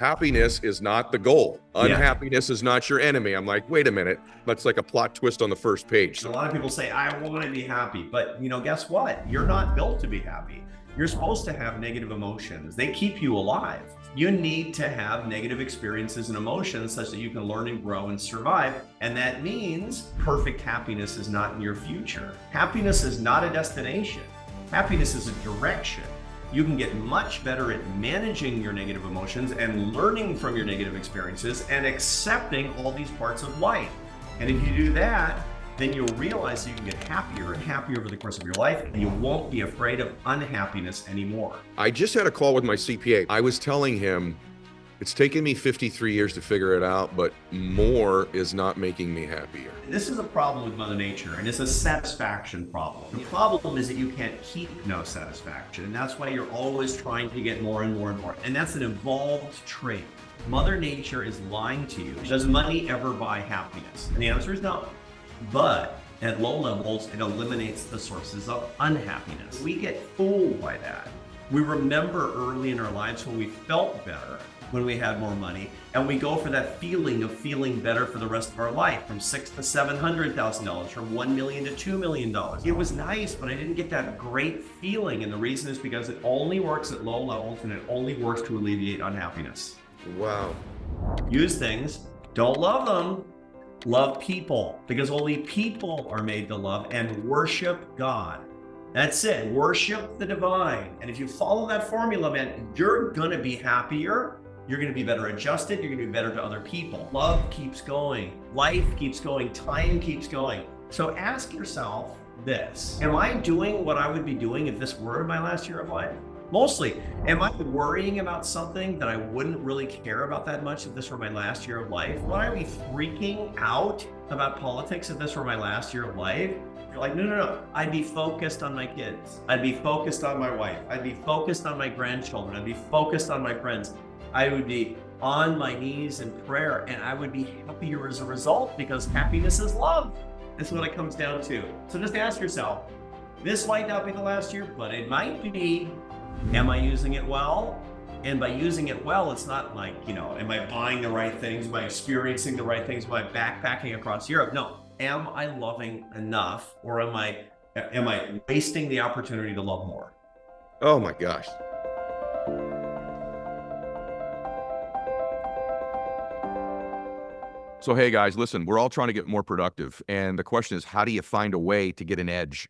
happiness is not the goal. Yeah. Unhappiness is not your enemy. I'm like, wait a minute. That's like a plot twist on the first page. A lot of people say, I want to be happy. But guess what? You're not built to be happy. You're supposed to have negative emotions. They keep you alive. You need to have negative experiences and emotions such that you can learn and grow and survive. And that means perfect happiness is not in your future. Happiness is not a destination. Happiness is a direction. You can get much better at managing your negative emotions and learning from your negative experiences and accepting all these parts of life. And if you do that, then you'll realize that you can get happier and happier over the course of your life, and you won't be afraid of unhappiness anymore. I just had a call with my CPA. I was telling him, it's taken me 53 years to figure it out, but more is not making me happier. This is a problem with Mother Nature, and it's a satisfaction problem. The problem is that you can't keep no satisfaction, and that's why you're always trying to get more and more and more. And that's an evolved trait. Mother Nature is lying to you. Does money ever buy happiness? And the answer is no. But at low levels, it eliminates the sources of unhappiness. We get fooled by that. We remember early in our lives when we felt better, when we had more money, and we go for that feeling of feeling better for the rest of our life, from $600,000 to $700,000, from $1 million to $2 million. It was nice, but I didn't get that great feeling, and the reason is because it only works at low levels, and it only works to alleviate unhappiness. Wow. Use things, don't love them. Love people, because only people are made to love, and worship God. That's it. Worship the divine. And if you follow that formula, man, you're going to be happier. You're going to be better adjusted. You're going to be better to other people. Love keeps going. Life keeps going. Time keeps going. So ask yourself this. Am I doing what I would be doing if this were my last year of life? Mostly, am I worrying about something that I wouldn't really care about that much if this were my last year of life? Would I be freaking out about politics if this were my last year of life? You're like, no. I'd be focused on my kids. I'd be focused on my wife. I'd be focused on my grandchildren. I'd be focused on my friends. I would be on my knees in prayer, and I would be happier as a result, because happiness is love. That's what it comes down to. So just ask yourself, this might not be the last year, but it might be. Am I using it well? And by using it well, it's not like, am I buying the right things? Am I experiencing the right things? Am I backpacking across Europe? No. Am I loving enough, or am I wasting the opportunity to love more? Oh my gosh. So, hey guys, listen, we're all trying to get more productive. And the question is, how do you find a way to get an edge?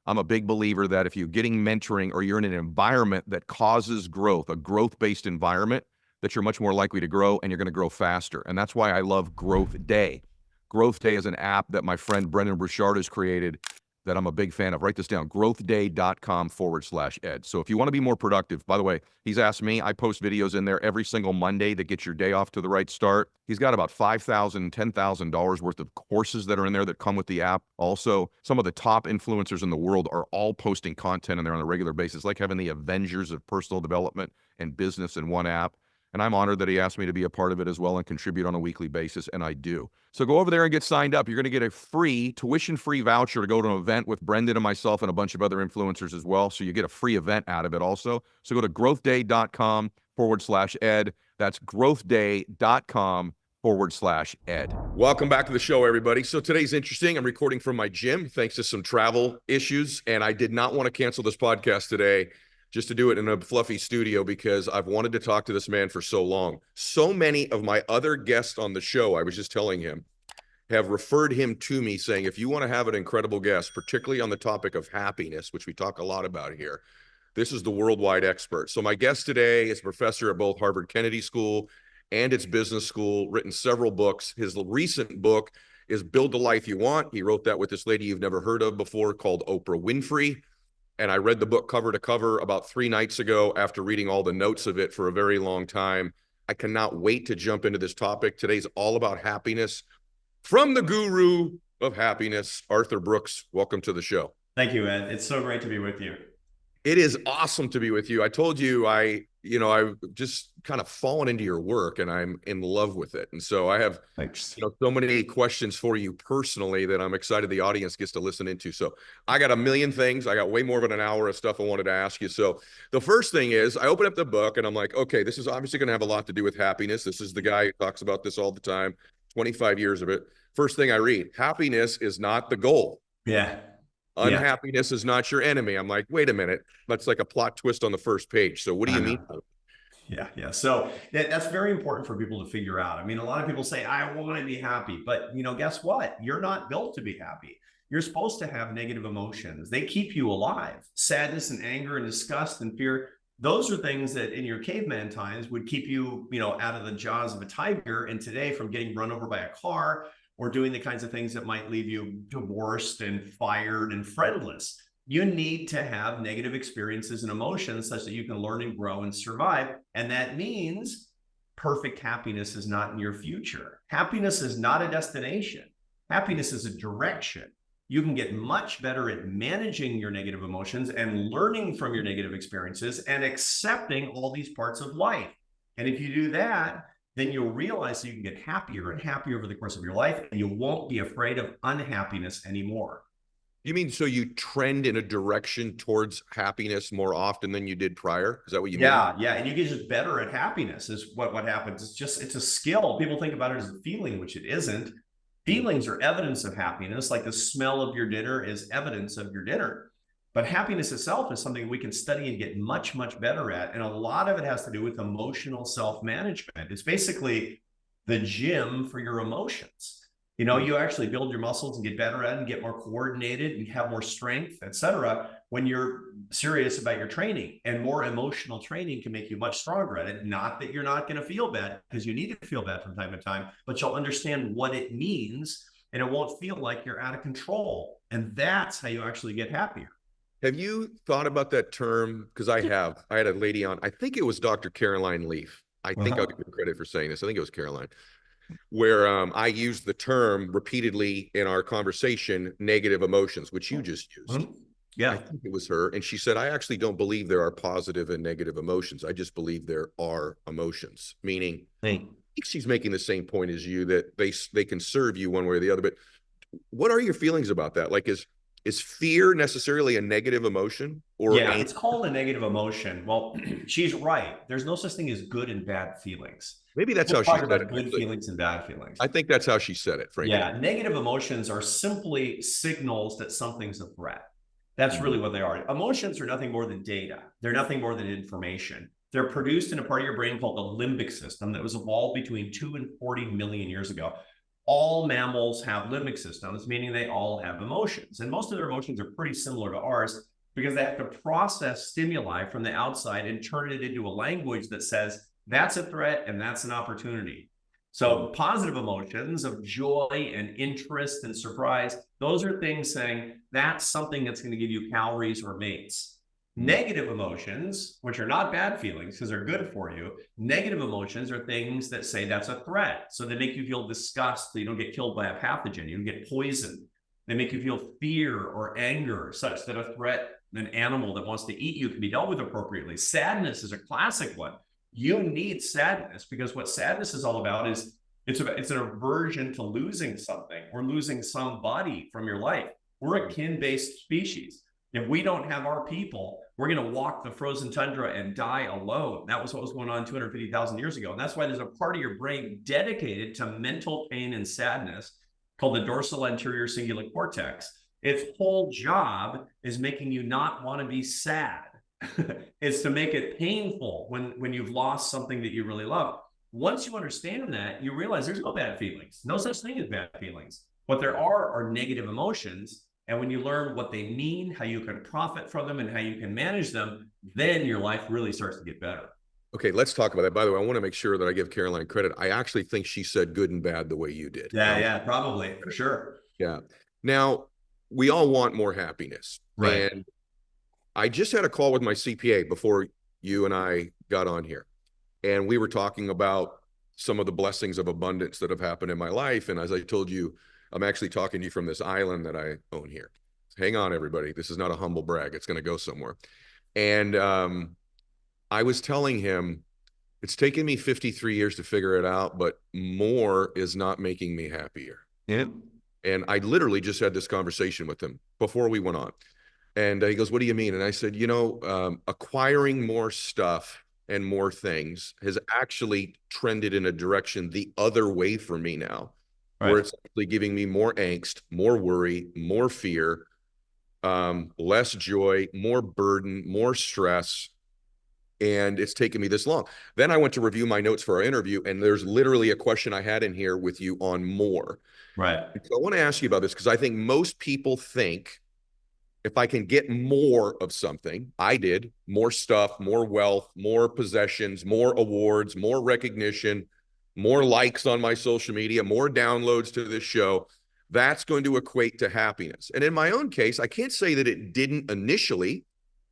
I'm a big believer that if you're getting mentoring or you're in an environment that causes growth, a growth-based environment, that you're much more likely to grow, and you're going to grow faster. And that's why I love Growth Day. Growth Day is an app that my friend Brendan Burchard has created that I'm a big fan of. Write this down, growthday.com/ed. So if you want to be more productive, by the way, he's asked me, I post videos in there every single Monday that get your day off to the right start. He's got about $5,000, $10,000 worth of courses that are in there that come with the app. Also, some of the top influencers in the world are all posting content in there on a regular basis, like having the Avengers of personal development and business in one app. And I'm honored that he asked me to be a part of it as well and contribute on a weekly basis, and I do. So go over there and get signed up. You're going to get a free, tuition-free voucher to go to an event with Brendan and myself and a bunch of other influencers as well. So you get a free event out of it also. So go to growthday.com/ed. That's growthday.com/ed. Welcome back to the show, everybody. So today's interesting. I'm recording from my gym thanks to some travel issues, and I did not want to cancel this podcast today just to do it in a fluffy studio, because I've wanted to talk to this man for so long. So many of my other guests on the show, I was just telling him, have referred him to me saying, if you want to have an incredible guest, particularly on the topic of happiness, which we talk a lot about here, this is the worldwide expert. So my guest today is a professor at both Harvard Kennedy School and its business school, written several books. His recent book is Build the Life You Want. He wrote that with this lady you've never heard of before called Oprah Winfrey. And I read the book cover to cover about 3 nights ago after reading all the notes of it for a very long time. I cannot wait to jump into this topic. Today's all about happiness. From the guru of happiness, Arthur Brooks, welcome to the show. Thank you, Ed. It's so great to be with you. It is awesome to be with you. I told you I I've just kind of fallen into your work and I'm in love with it. And so I have, Thanks. so many questions for you personally that I'm excited the audience gets to listen into. So I got a million things. I got way more than an hour of stuff I wanted to ask you. So the first thing is I open up the book and I'm like, okay, this is obviously going to have a lot to do with happiness. This is the guy who talks about this all the time, 25 years of it. First thing I read, happiness is not the goal. Yeah. Yeah. Unhappiness is not your enemy. I'm like, wait a minute. That's like a plot twist on the first page. So what do you mean? Yeah, yeah. So that's very important for people to figure out. I mean, a lot of people say, I want to be happy, but guess what? You're not built to be happy. You're supposed to have negative emotions. They keep you alive. Sadness and anger and disgust and fear. Those are things that in your caveman times would keep you, out of the jaws of a tiger. And today from getting run over by a car or doing the kinds of things that might leave you divorced and fired and friendless. You need to have negative experiences and emotions such that you can learn and grow and survive. And that means perfect happiness is not in your future. Happiness is not a destination. Happiness is a direction. You can get much better at managing your negative emotions and learning from your negative experiences and accepting all these parts of life. And if you do that, then you'll realize that you can get happier and happier over the course of your life, and you won't be afraid of unhappiness anymore. You mean so you trend in a direction towards happiness more often than you did prior? Is that what you mean? Yeah. And you get just better at happiness is what happens. It's a skill. People think about it as a feeling, which it isn't. Feelings are evidence of happiness, like the smell of your dinner is evidence of your dinner. But happiness itself is something we can study and get much, much better at. And a lot of it has to do with emotional self-management. It's basically the gym for your emotions. You actually build your muscles and get better at it and get more coordinated and have more strength, etc. when you're serious about your training. And more emotional training can make you much stronger at it. Not that you're not going to feel bad, because you need to feel bad from time to time, but you'll understand what it means and it won't feel like you're out of control. And that's how you actually get happier. Have you thought about that term? Because I had a lady on, I think it was Dr. Caroline Leaf. I think I'll give you credit for saying this. I think it was Caroline, where I used the term repeatedly in our conversation, negative emotions, which you just used. Yeah. I think it was her. And she said, I actually don't believe there are positive and negative emotions. I just believe there are emotions, meaning I think she's making the same point as you, that they can serve you one way or the other. But what are your feelings about that? Like, is fear necessarily a negative emotion? Or yeah, it's called a negative emotion. Well, she's right. There's no such thing as good and bad feelings. Maybe that's how she said it. Good feelings and bad feelings. I think that's how she said it, frankly. Yeah, negative emotions are simply signals that something's a threat. That's really what they are. Emotions are nothing more than data. They're nothing more than information. They're produced in a part of your brain called the limbic system that was evolved between 2 and 40 million years ago. All mammals have limbic systems, meaning they all have emotions. And most of their emotions are pretty similar to ours because they have to process stimuli from the outside and turn it into a language that says, that's a threat and that's an opportunity. So positive emotions of joy and interest and surprise, those are things saying that's something that's going to give you calories or mates. Negative emotions, which are not bad feelings because they're good for you, negative emotions are things that say that's a threat. So they make you feel disgust so you don't get killed by a pathogen, you don't get poisoned. They make you feel fear or anger such that a threat, an animal that wants to eat you, can be dealt with appropriately. Sadness is a classic one. You need sadness because what sadness is all about is it's an aversion to losing something or losing somebody from your life. We're a kin-based species. If we don't have our people, we're going to walk the frozen tundra and die alone. That was what was going on 250,000 years ago. And that's why there's a part of your brain dedicated to mental pain and sadness called the dorsal anterior cingulate cortex. Its whole job is making you not want to be sad. It's to make it painful when you've lost something that you really love. Once you understand that, you realize there's no bad feelings. No such thing as bad feelings. What there are negative emotions. And when you learn what they mean, how you can profit from them, and how you can manage them, then your life really starts to get better. Okay, let's talk about that. By the way, I want to make sure that I give Caroline credit. I actually think she said good and bad the way you did. Yeah, probably, for sure. Yeah. Now, we all want more happiness. Right. And I just had a call with my CPA before you and I got on here. And we were talking about some of the blessings of abundance that have happened in my life. And as I told you, I'm actually talking to you from this island that I own here. Hang on, everybody. This is not a humble brag. It's going to go somewhere. And I was telling him, it's taken me 53 years to figure it out, but more is not making me happier. Yeah. And I literally just had this conversation with him before we went on. And he goes, what do you mean? And I said, acquiring more stuff and more things has actually trended in a direction the other way for me now, where Right. it's actually giving me more angst, more worry, more fear, less joy, more burden, more stress. And it's taken me this long. Then I went to review my notes for our interview, and there's literally a question I had in here with you on more. Right. So I want to ask you about this because I think most people think if I can get more of something, I did more stuff, more wealth, more possessions, more awards, more recognition, more likes on my social media, more downloads to this show, that's going to equate to happiness. And in my own case, I can't say that it didn't initially.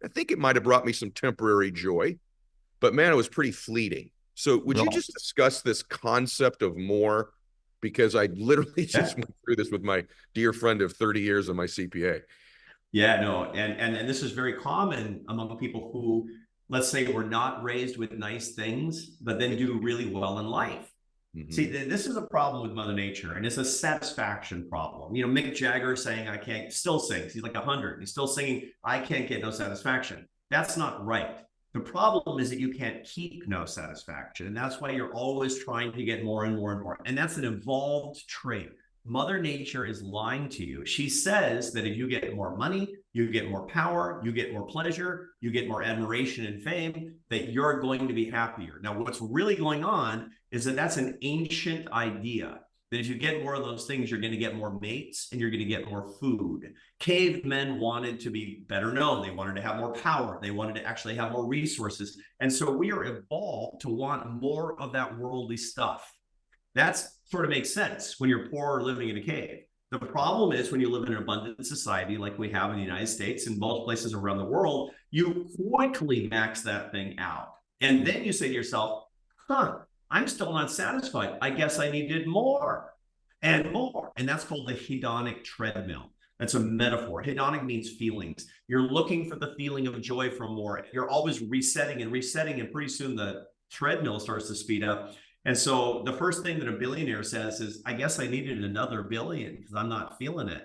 I think it might have brought me some temporary joy, but man, it was pretty fleeting. So would you Right. just discuss this concept of more? Because I literally Yeah. just went through this with my dear friend of 30 years of my CPA. Yeah, no, and this is very common among people who, let's say, were not raised with nice things, but then do really well in life. See, Mm-hmm. this is a problem with Mother Nature, and it's a satisfaction problem. Mick Jagger saying, I can't, still sings. He's like 100. He's still singing, I can't get no satisfaction. That's not right. The problem is that you can't keep no satisfaction. And that's why you're always trying to get more and more and more. And that's an evolved trait. Mother Nature is lying to you. She says that if you get more money, you get more power, you get more pleasure, you get more admiration and fame, that you're going to be happier. Now, what's really going on is that that's an ancient idea, that if you get more of those things, you're going to get more mates and you're going to get more food. Cavemen wanted to be better known. They wanted to have more power. They wanted to actually have more resources. And so we are evolved to want more of that worldly stuff. That's sort of makes sense when you're poor or living in a cave. The problem is when you live in an abundant society like we have in the United States and most places around the world, you quickly max that thing out. And then you say to yourself, I'm still not satisfied. I guess I needed more and more. And that's called the hedonic treadmill. That's a metaphor. Hedonic means feelings. You're looking for the feeling of joy from more. You're always resetting, and pretty soon the treadmill starts to speed up. And so the first thing that a billionaire says is, I guess I needed another billion because I'm not feeling it.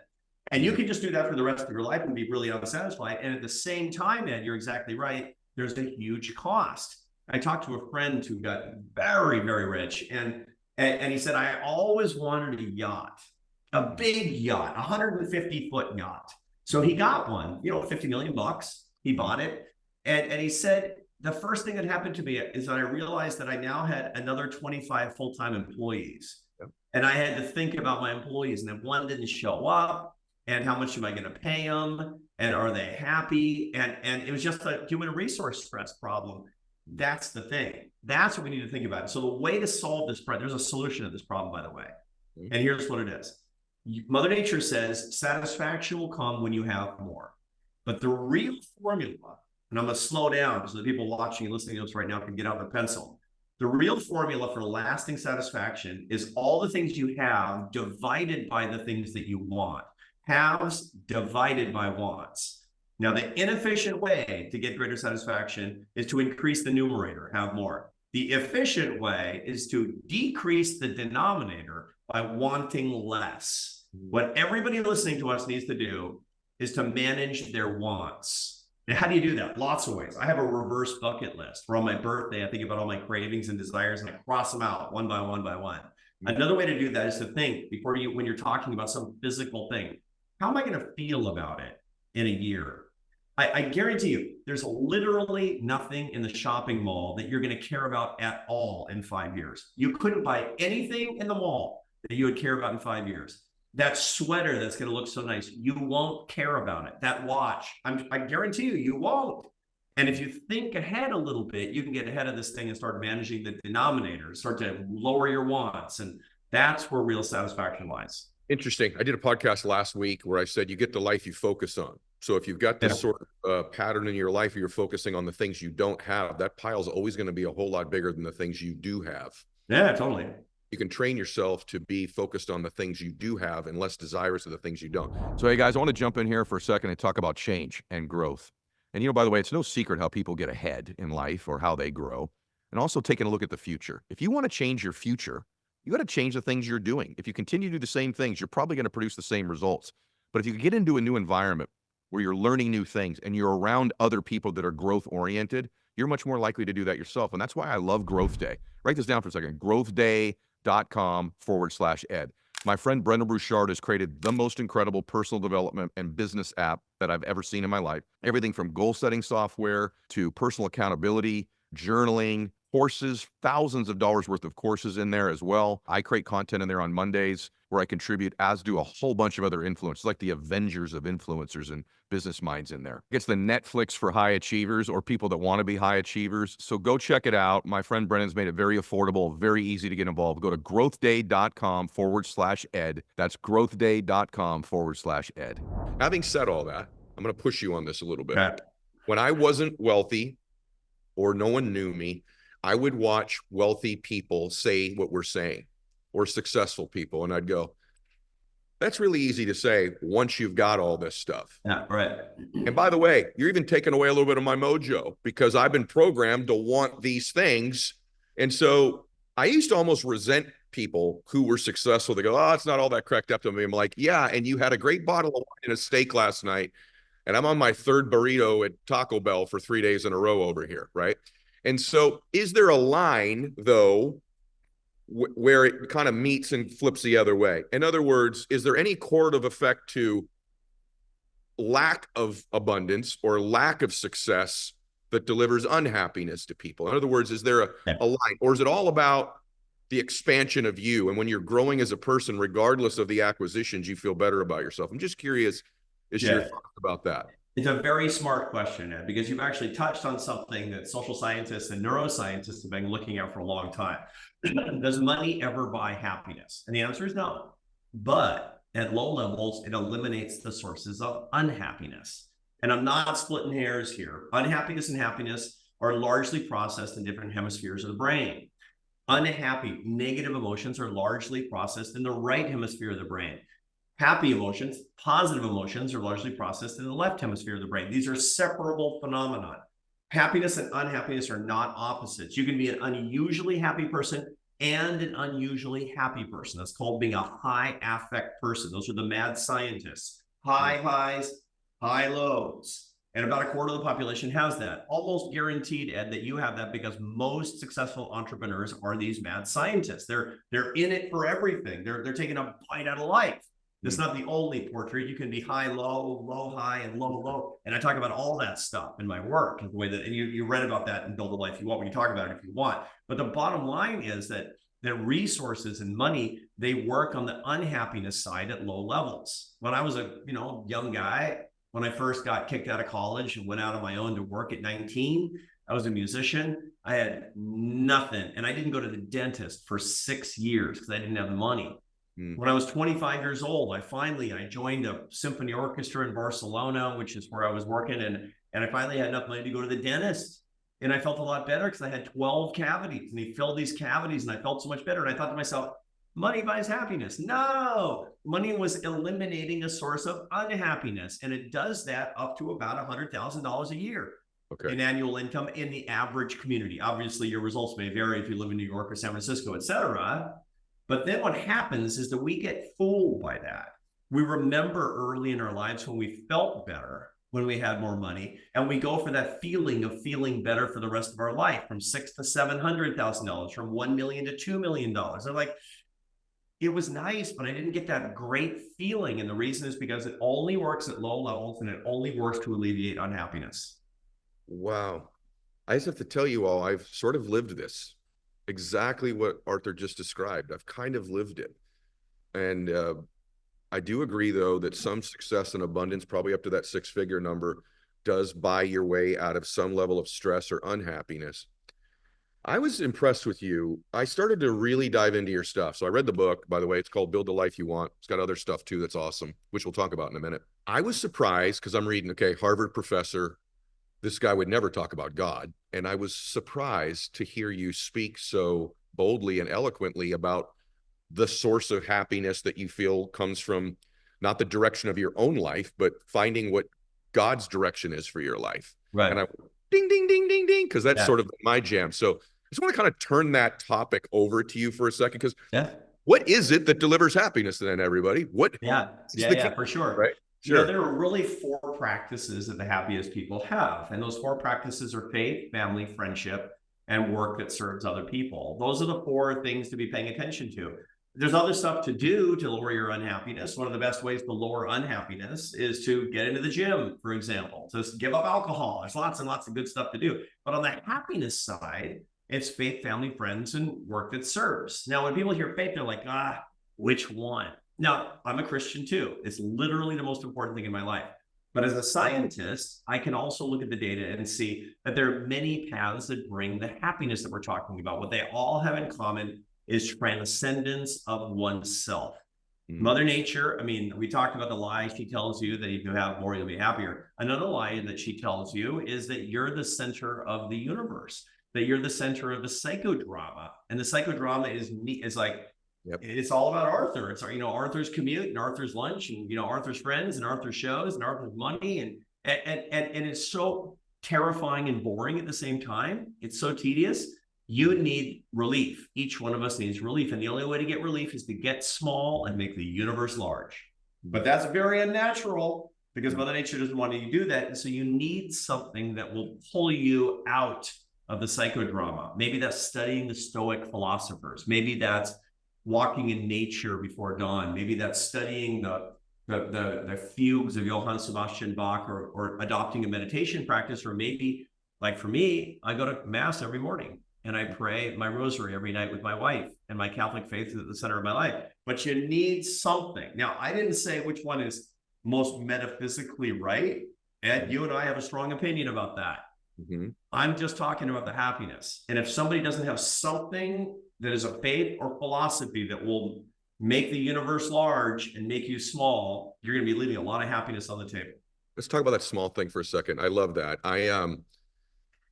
And you can just do that for the rest of your life and be really unsatisfied. And at the same time, Ed, you're exactly right. There's a huge cost. I talked to a friend who got very, very rich, and he said, I always wanted a yacht, a big yacht, 150-foot yacht. So he got one, 50 million bucks. He bought it. And he said, the first thing that happened to me is that I realized that I now had another 25 full-time employees. Yep. And I had to think about my employees, and if one didn't show up, and how much am I going to pay them? And are they happy? And it was just a human resource stress problem. That's the thing. That's what we need to think about. So the way to solve this problem, there's a solution to this problem, by the way. Mm-hmm. And here's what it is. Mother Nature says satisfaction will come when you have more. But the real formula, and I'm going to slow down so the people watching and listening to this right now can get out their pencil. The real formula for lasting satisfaction is all the things you have divided by the things that you want. Haves divided by wants. Now, the inefficient way to get greater satisfaction is to increase the numerator, have more. The efficient way is to decrease the denominator by wanting less. What everybody listening to us needs to do is to manage their wants. Now, how do you do that? Lots of ways. I have a reverse bucket list where on my birthday, I think about all my cravings and desires and I cross them out one by one by one. Another way to do that is to think when you're talking about some physical thing, how am I going to feel about it in a year? I guarantee you, there's literally nothing in the shopping mall that you're going to care about at all in 5 years. You couldn't buy anything in the mall that you would care about in 5 years. That sweater that's going to look so nice, you won't care about it. That watch, I guarantee you, you won't. And if you think ahead a little bit, you can get ahead of this thing and start managing the denominator, start to lower your wants. And that's where real satisfaction lies. Interesting. I did a podcast last week where I said you get the life you focus on. So if you've got this sort of pattern in your life, you're focusing on the things you don't have, that pile's always going to be a whole lot bigger than the things you do have. Yeah, totally. You can train yourself to be focused on the things you do have and less desirous of the things you don't. So, hey guys, I want to jump in here for a second and talk about change and growth. And, you know, by the way, it's no secret how people get ahead in life or how they grow. And also taking a look at the future. If you want to change your future, you got to change the things you're doing. If you continue to do the same things, you're probably going to produce the same results. But if you get into a new environment where you're learning new things and you're around other people that are growth oriented, you're much more likely to do that yourself. And that's why I love Growth Day. Write this down for a second. growthday.com/ed. My friend Brendan Bouchard has created the most incredible personal development and business app that I've ever seen in my life. Everything from goal setting software to personal accountability, journaling, courses, thousands of dollars worth of courses in there as well. I create content in there on Mondays where I contribute, as do a whole bunch of other influencers, like the Avengers of influencers and business minds in there. It's the Netflix for high achievers or people that want to be high achievers. So go check it out. My friend Brennan's made it very affordable, very easy to get involved. Go to growthday.com/ed. That's growthday.com/ed. Having said all that, I'm going to push you on this a little bit. Okay. When I wasn't wealthy or no one knew me, I would watch wealthy people say what we're saying, or successful people, and I'd go, that's really easy to say once you've got all this stuff. Yeah, right. And by the way, you're even taking away a little bit of my mojo because I've been programmed to want these things. And so I used to almost resent people who were successful. They go, oh, it's not all that cracked up to me. I'm like, yeah, and you had a great bottle of wine and a steak last night, and I'm on my third burrito at Taco Bell for 3 days in a row over here, right? And so is there a line, though, where it kind of meets and flips the other way? In other words, is there any correlative effect to lack of abundance or lack of success that delivers unhappiness to people? In other words, is there a line, or is it all about the expansion of you? And when you're growing as a person, regardless of the acquisitions, you feel better about yourself. I'm just curious, is your thoughts about that? It's a very smart question, Ed, because you've actually touched on something that social scientists and neuroscientists have been looking at for a long time. Does money ever buy happiness? And the answer is no. But at low levels, it eliminates the sources of unhappiness. And I'm not splitting hairs here. Unhappiness and happiness are largely processed in different hemispheres of the brain. Unhappy, negative emotions are largely processed in the right hemisphere of the brain. Happy emotions, positive emotions are largely processed in the left hemisphere of the brain. These are separable phenomena. Happiness and unhappiness are not opposites. You can be an unusually happy person and an unusually happy person. That's called being a high affect person. Those are the mad scientists. High highs, high lows. And about a quarter of the population has that. Almost guaranteed, Ed, that you have that because most successful entrepreneurs are these mad scientists. They're in it for everything. They're taking a bite out of life. It's not the only portrait. You can be high, low, low, high, and low, low. And I talk about all that stuff in my work, the way that, and you read about that in Build the Life You Want when you talk about it if you want. But the bottom line is that resources and money, they work on the unhappiness side at low levels. When I was a young guy, when I first got kicked out of college and went out on my own to work at 19, I was a musician. I had nothing. And I didn't go to the dentist for 6 years because I didn't have the money. When I was 25 years old, I joined a symphony orchestra in Barcelona, which is where I was working. And I finally had enough money to go to the dentist. And I felt a lot better because I had 12 cavities and he filled these cavities and I felt so much better. And I thought to myself, money buys happiness. No, money was eliminating a source of unhappiness. And it does that up to about $100,000 a year in annual income in the average community. Obviously, your results may vary if you live in New York or San Francisco, et cetera. But then what happens is that we get fooled by that. We remember early in our lives when we felt better, when we had more money, and we go for that feeling of feeling better for the rest of our life, from $600,000 to $700,000, from $1 million to $2 million. They're like, it was nice, but I didn't get that great feeling. And the reason is because it only works at low levels and it only works to alleviate unhappiness. Wow. I just have to tell you all, I've sort of lived this. Exactly what Arthur just described. I've kind of lived it. And I do agree, though, that some success and abundance, probably up to that 6-figure number, does buy your way out of some level of stress or unhappiness. I was impressed with you. I started to really dive into your stuff. So I read the book, by the way. It's called Build the Life You Want. It's got other stuff, too, that's awesome, which we'll talk about in a minute. I was surprised because I'm reading, Harvard professor. This guy would never talk about God. And I was surprised to hear you speak so boldly and eloquently about the source of happiness that you feel comes from not the direction of your own life, but finding what God's direction is for your life. Right. And I ding, ding, ding, ding, ding, because that's Yeah. sort of my jam. So I just want to kind of turn that topic over to you for a second, because Yeah. what is it that delivers happiness then, everybody? What Yeah. is Yeah. the Yeah. key, For sure. right? Sure. There are really four practices that the happiest people have. And those four practices are faith, family, friendship, and work that serves other people. Those are the four things to be paying attention to. There's other stuff to do to lower your unhappiness. One of the best ways to lower unhappiness is to get into the gym, for example, to give up alcohol. There's lots and lots of good stuff to do. But on the happiness side, it's faith, family, friends, and work that serves. Now, when people hear faith, they're like, which one? Now, I'm a Christian too. It's literally the most important thing in my life. But as a scientist, I can also look at the data and see that there are many paths that bring the happiness that we're talking about. What they all have in common is transcendence of oneself. Mother Nature, I mean, we talked about the lie she tells you that if you have more, you'll be happier. Another lie that she tells you is that you're the center of the universe, that you're the center of the psychodrama. And the psychodrama is like, Yep. It's all about Arthur. It's, Arthur's commute and Arthur's lunch and, Arthur's friends and Arthur's shows and Arthur's money. And it's so terrifying and boring at the same time. It's so tedious. You need relief. Each one of us needs relief. And the only way to get relief is to get small and make the universe large. But that's very unnatural because Mother Nature doesn't want you to do that. And so you need something that will pull you out of the psychodrama. Maybe that's studying the Stoic philosophers. Maybe that's walking in nature before dawn. Maybe that's studying the fugues of Johann Sebastian Bach, or adopting a meditation practice. Or maybe, like for me, I go to mass every morning and I pray my rosary every night with my wife, and my Catholic faith is at the center of my life. But you need something. Now, I didn't say which one is most metaphysically right. Ed, you and I have a strong opinion about that. Mm-hmm. I'm just talking about the happiness. And if somebody doesn't have something that is a faith or philosophy that will make the universe large and make you small, you're going to be leaving a lot of happiness on the table. Let's talk about that small thing for a second. I love that.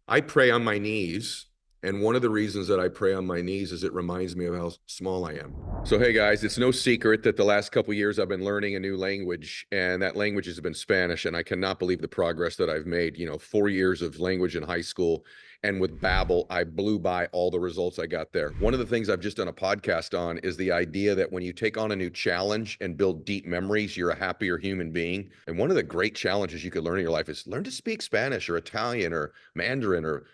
I pray on my knees. And one of the reasons that I pray on my knees is it reminds me of how small I am. So, hey guys, it's no secret that the last couple of years I've been learning a new language, and that language has been Spanish. And I cannot believe the progress that I've made. 4 years of language in high school, and with Babbel, I blew by all the results I got there. One of the things I've just done a podcast on is the idea that when you take on a new challenge and build deep memories, you're a happier human being. And one of the great challenges you could learn in your life is learn to speak Spanish or Italian or Mandarin or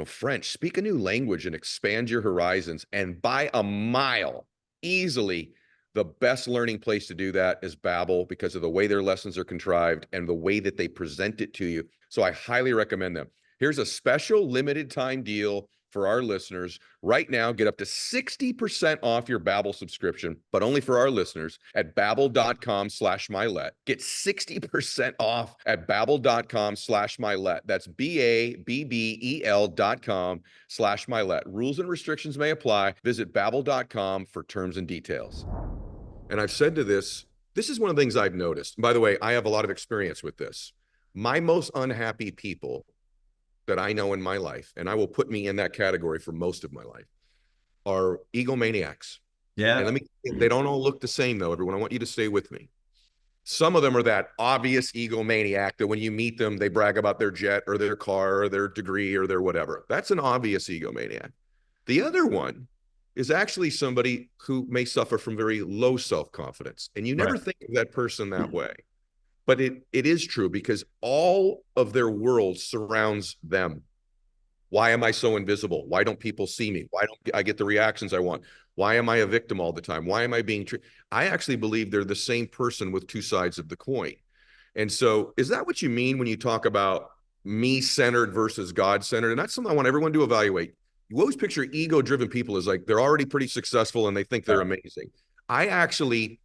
French. Speak a new language and expand your horizons. And by a mile, easily, the best learning place to do that is Babbel, because of the way their lessons are contrived and the way that they present it to you. So I highly recommend them. Here's a special limited time deal for our listeners. Right now, get up to 60% off your Babbel subscription, but only for our listeners at babbel.com/Mylett. Get 60% off at babbel.com/Mylett. That's BABBEL.com/Mylett. Rules and restrictions may apply. Visit babbel.com for terms and details. And I've said this is one of the things I've noticed. By the way, I have a lot of experience with this. My most unhappy people that I know in my life, and I will put me in that category for most of my life, are egomaniacs. Yeah. And they don't all look the same though, everyone. I want you to stay with me. Some of them are that obvious egomaniac that when you meet them, they brag about their jet or their car or their degree or their whatever. That's an obvious egomaniac. The other one is actually somebody who may suffer from very low self-confidence. And you never think of that person that way. But it is true, because all of their world surrounds them. Why am I so invisible? Why don't people see me? Why don't I get the reactions I want? Why am I a victim all the time? Why am I being treated? I actually believe they're the same person with two sides of the coin. And so is that what you mean when you talk about me-centered versus God-centered? And that's something I want everyone to evaluate. You always picture ego-driven people as like they're already pretty successful and they think they're amazing. I actually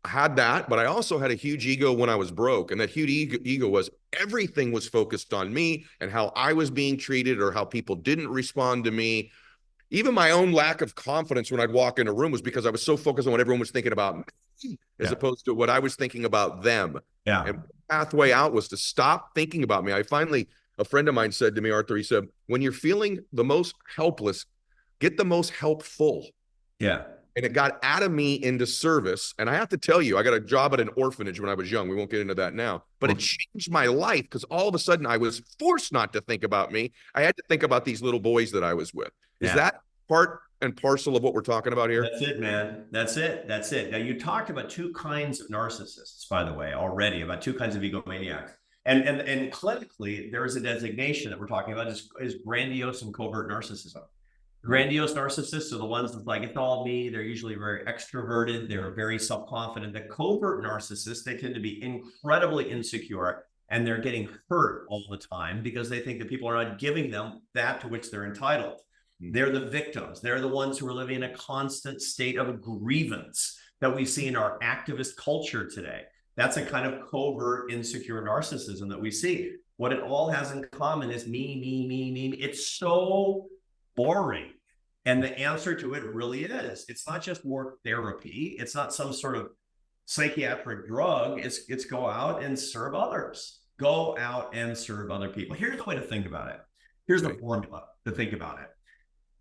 had that, but I also had a huge ego when I was broke. And that huge ego was everything was focused on me and how I was being treated or how people didn't respond to me. Even my own lack of confidence when I'd walk in a room was because I was so focused on what everyone was thinking about me as opposed to what I was thinking about them. Yeah. And the pathway out was to stop thinking about me. A friend of mine said to me, Arthur, he said, when you're feeling the most helpless, get the most helpful. Yeah. and it got out of me into service. And I have to tell you, I got a job at an orphanage when I was young. We won't get into that now, but it changed my life because all of a sudden I was forced not to think about me. I had to think about these little boys that I was with. Is that part and parcel of what we're talking about here? That's it, man. That's it. That's it. Now, you talked about two kinds of narcissists, by the way, already, about two kinds of egomaniacs. And clinically, there is a designation that we're talking about is grandiose and covert narcissism. Grandiose narcissists are the ones that's like, it's all me. They're usually very extroverted. They're very self-confident. The covert narcissists, they tend to be incredibly insecure, and they're getting hurt all the time because they think that people are not giving them that to which they're entitled. They're the victims. They're the ones who are living in a constant state of grievance that we see in our activist culture today. That's a kind of covert, insecure narcissism that we see. What it all has in common is me, me, me, me. It's so boring. And the answer to it really is. It's not just more therapy. It's not some sort of psychiatric drug. It's go out and serve others. Go out and serve other people. Here's the way to think about it. Here's the formula to think about it.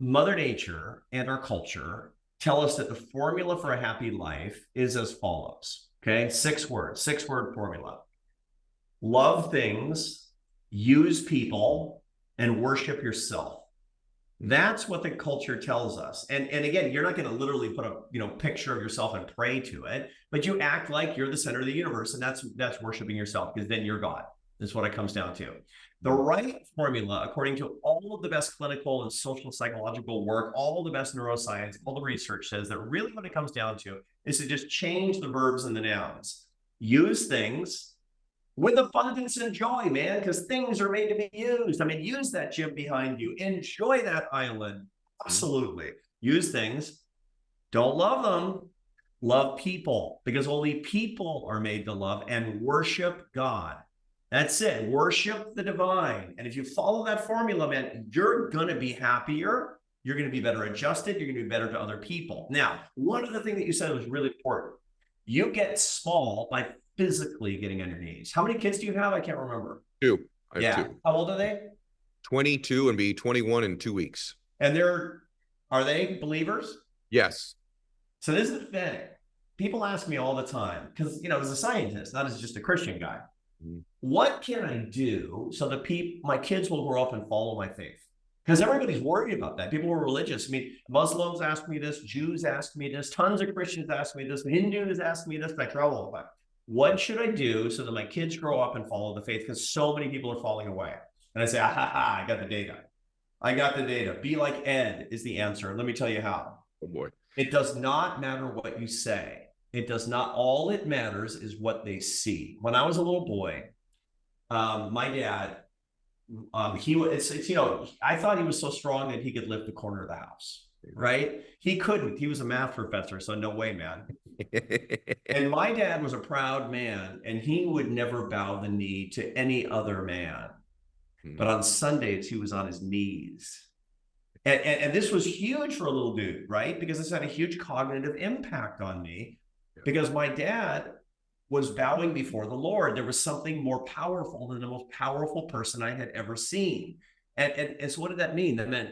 Mother Nature and our culture tell us that the formula for a happy life is as follows. Okay, 6 words, 6-word formula. Love things, use people, and worship yourself. That's what the culture tells us. And again, you're not going to literally put a picture of yourself and pray to it, but you act like you're the center of the universe, and that's worshiping yourself, because then you're God. That's what it comes down to. The right formula, according to all of the best clinical and social psychological work, all the best neuroscience, all the research says that really what it comes down to is to just change the verbs and the nouns. Use things with abundance and joy, man, because things are made to be used. I mean, use that gym behind you. Enjoy that island. Absolutely. Use things. Don't love them. Love people, because only people are made to love, and worship God. That's it. Worship the divine. And if you follow that formula, man, you're going to be happier. You're going to be better adjusted. You're going to be better to other people. Now, one other thing that you said was really important. You get small by physically getting on your knees. How many kids do you have? I can't remember. 2. I have 2. How old are they? 22 and be 21 in 2 weeks. And are they believers? Yes. So this is the thing. People ask me all the time, because, as a scientist, not as just a Christian guy, what can I do so that my kids will grow up and follow my faith? Because everybody's worried about that. People are religious. I mean, Muslims ask me this, Jews ask me this, tons of Christians ask me this, Hindus ask me this, and I travel all the time. What should I do so that my kids grow up and follow the faith? Because so many people are falling away. And I say, I got the data. I got the data. Be like Ed is the answer. Let me tell you how. Oh boy. It does not matter what you say. It does not. All it matters is what they see. When I was a little boy, my dad, I thought he was so strong that he could lift the corner of the house, right? He couldn't. He was a math professor, so no way, man. And my dad was a proud man, and he would never bow the knee to any other man. But on Sundays, he was on his knees. And this was huge for a little dude, right? Because this had a huge cognitive impact on me, because my dad was bowing before the Lord. There was something more powerful than the most powerful person I had ever seen. And so what did that mean? That meant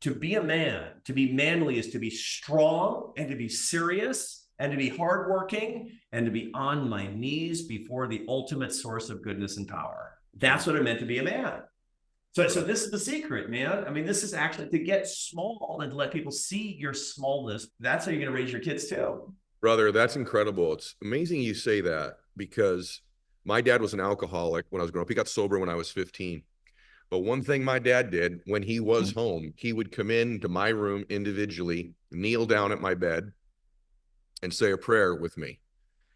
to be a man, to be manly, is to be strong and to be serious and to be hardworking and to be on my knees before the ultimate source of goodness and power. That's what it meant to be a man. So this is the secret, man. I mean, this is actually to get small and to let people see your smallness. That's how you're going to raise your kids too. Brother, that's incredible. It's amazing you say that, because my dad was an alcoholic when I was growing up. He got sober when I was 15. But one thing my dad did when he was home, he would come into my room individually, kneel down at my bed, and say a prayer with me.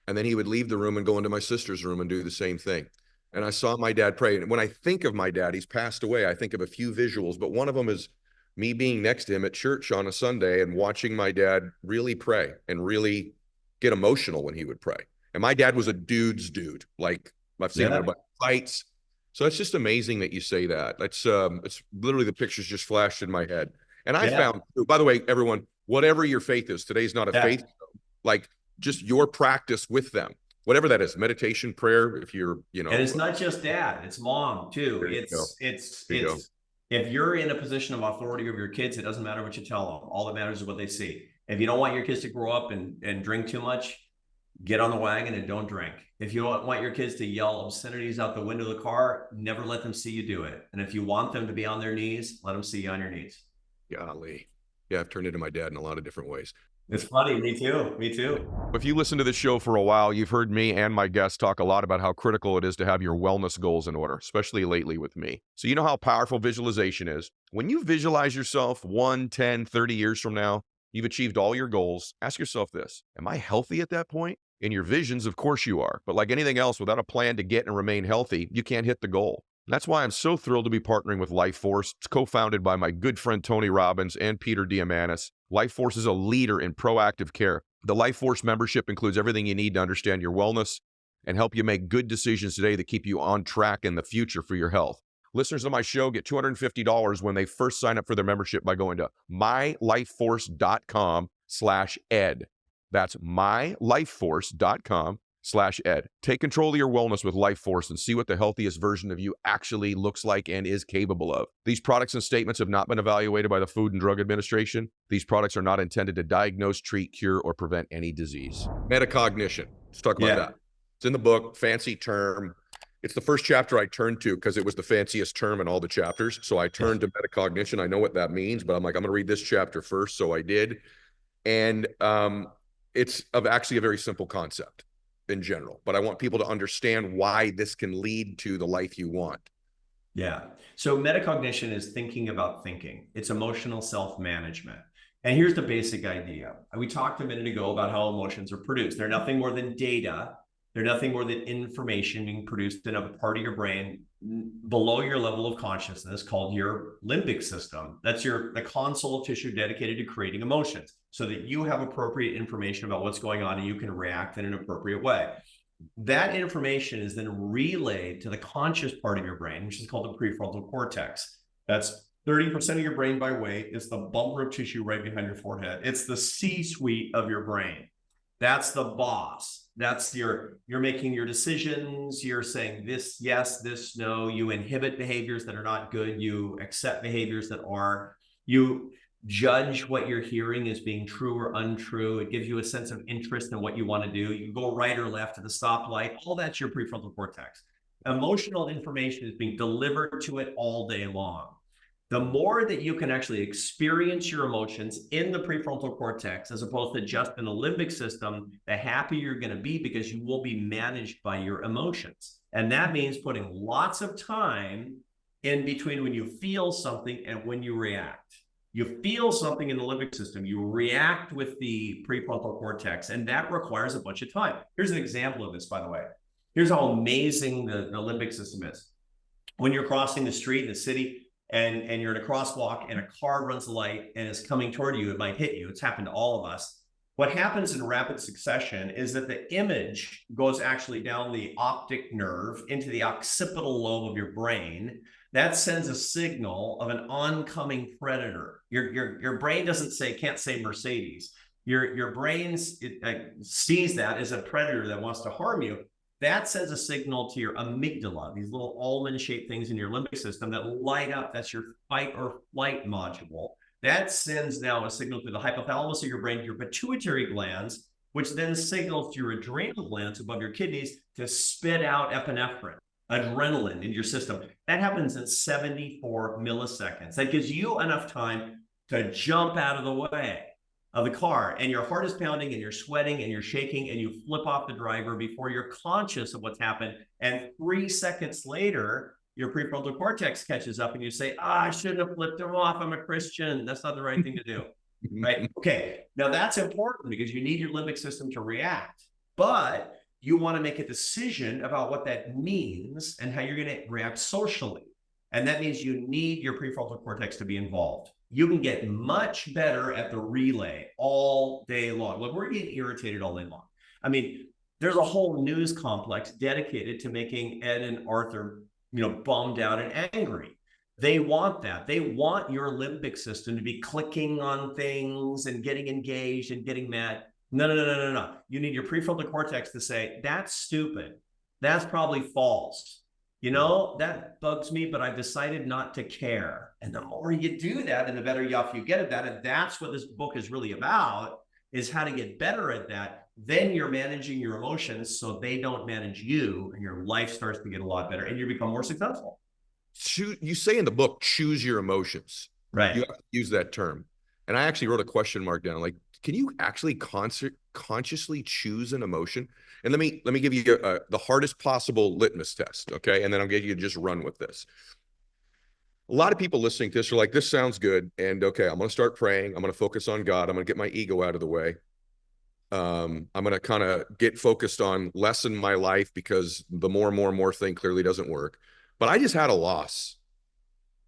And then he would leave the room and go into my sister's room and do the same thing. And I saw my dad pray. And when I think of my dad, he's passed away. I think of a few visuals, but one of them is me being next to him at church on a Sunday and watching my dad really pray and really get emotional when he would pray. And my dad was a dude's dude. Like, I've seen him in a bunch of fights. So it's just amazing that you say that. It's literally, the pictures just flashed in my head. And I found, by the way, everyone, whatever your faith is, today's not a faith show, like just your practice with them, whatever that is, meditation, prayer, if you're, and it's not just dad, it's mom too. If you're in a position of authority over your kids, it doesn't matter what you tell them. All that matters is what they see. If you don't want your kids to grow up and drink too much, get on the wagon and don't drink. If you don't want your kids to yell obscenities out the window of the car, never let them see you do it. And if you want them to be on their knees, let them see you on your knees. Golly. Yeah, I've turned into my dad in a lot of different ways. It's funny. Me too. Me too. If you listen to this show for a while, you've heard me and my guests talk a lot about how critical it is to have your wellness goals in order, especially lately with me. So you know how powerful visualization is. When you visualize yourself 1, 10, 30 years from now, you've achieved all your goals. Ask yourself this: am I healthy at that point? In your visions, of course you are. But like anything else, without a plan to get and remain healthy, you can't hit the goal. And that's why I'm so thrilled to be partnering with Life Force. It's co-founded by my good friend Tony Robbins and Peter Diamandis. Life Force is a leader in proactive care. The Life Force membership includes everything you need to understand your wellness and help you make good decisions today that keep you on track in the future for your health. Listeners of my show get $250 when they first sign up for their membership by going to mylifeforce.com/ed. That's mylifeforce.com/ed. Take control of your wellness with Life Force and see what the healthiest version of you actually looks like and is capable of. These products and statements have not been evaluated by the Food and Drug Administration. These products are not intended to diagnose, treat, cure, or prevent any disease. Metacognition. Let's talk about that. It's in the book, fancy term. It's the first chapter I turned to because it was the fanciest term in all the chapters. So I turned to metacognition. I know what that means, but I'm like, I'm going to read this chapter first. So I did. And it's actually a very simple concept in general, but I want people to understand why this can lead to the life you want. Yeah. So metacognition is thinking about thinking. It's emotional self-management. And here's the basic idea. We talked a minute ago about how emotions are produced. They're nothing more than data. They're nothing more than information being produced in a part of your brain below your level of consciousness called your limbic system. That's the console of tissue dedicated to creating emotions so that you have appropriate information about what's going on and you can react in an appropriate way. That information is then relayed to the conscious part of your brain, which is called the prefrontal cortex. That's 30% of your brain by weight. It's the bumper of tissue right behind your forehead. It's the C-suite of your brain. That's the boss. That's you're making your decisions. You're saying this, yes, this, no. You inhibit behaviors that are not good. You accept behaviors that are. You judge what you're hearing as being true or untrue. It gives you a sense of interest in what you want to do. You go right or left at the stoplight. All that's your prefrontal cortex. Emotional information is being delivered to it all day long. The more that you can actually experience your emotions in the prefrontal cortex, as opposed to just in the limbic system, the happier you're going to be because you will be managed by your emotions. And that means putting lots of time in between when you feel something and when you react. You feel something in the limbic system, you react with the prefrontal cortex, and that requires a bunch of time. Here's an example of this, by the way. Here's how amazing the limbic system is. When you're crossing the street in the city, and you're in a crosswalk and a car runs a light and is coming toward you, it might hit you. It's happened to all of us. What happens in rapid succession is that the image goes actually down the optic nerve into the occipital lobe of your brain. That sends a signal of an oncoming predator. Your brain can't say Mercedes. Your brain sees that as a predator that wants to harm you. That sends a signal to your amygdala, these little almond-shaped things in your limbic system that light up. That's your fight or flight module. That sends now a signal to the hypothalamus of your brain, your pituitary glands, which then signals to your adrenal glands above your kidneys to spit out epinephrine, adrenaline in your system. That happens in 74 milliseconds. That gives you enough time to jump out of the way of the car, and your heart is pounding and you're sweating and you're shaking and you flip off the driver before you're conscious of what's happened. And 3 seconds later, your prefrontal cortex catches up and you say, I shouldn't have flipped him off. I'm a Christian. That's not the right thing to do. Right? Okay. Now that's important because you need your limbic system to react, but you want to make a decision about what that means and how you're going to react socially. And that means you need your prefrontal cortex to be involved. You can get much better at the relay all day long. Look, we're getting irritated all day long. I mean, there's a whole news complex dedicated to making Ed and Arthur, bummed out and angry. They want that. They want your limbic system to be clicking on things and getting engaged and getting mad. No. You need your prefrontal cortex to say, that's stupid. That's probably false. That bugs me, but I've decided not to care. And the more you do that, and the better off you get at that. And that's what this book is really about, is how to get better at that. Then you're managing your emotions so they don't manage you, and your life starts to get a lot better and you become more successful. You say in the book, choose your emotions. You Right. have to use that term. And I actually wrote a question mark down. Like, can you actually consciously choose an emotion? And let me give you the hardest possible litmus test, okay? And then I'll get you to just run with this. A lot of people listening to this are like, this sounds good. And okay, I'm going to start praying. I'm going to focus on God. I'm going to get my ego out of the way. I'm going to kind of get focused on lessen my life because the more thing clearly doesn't work. But I just had a loss.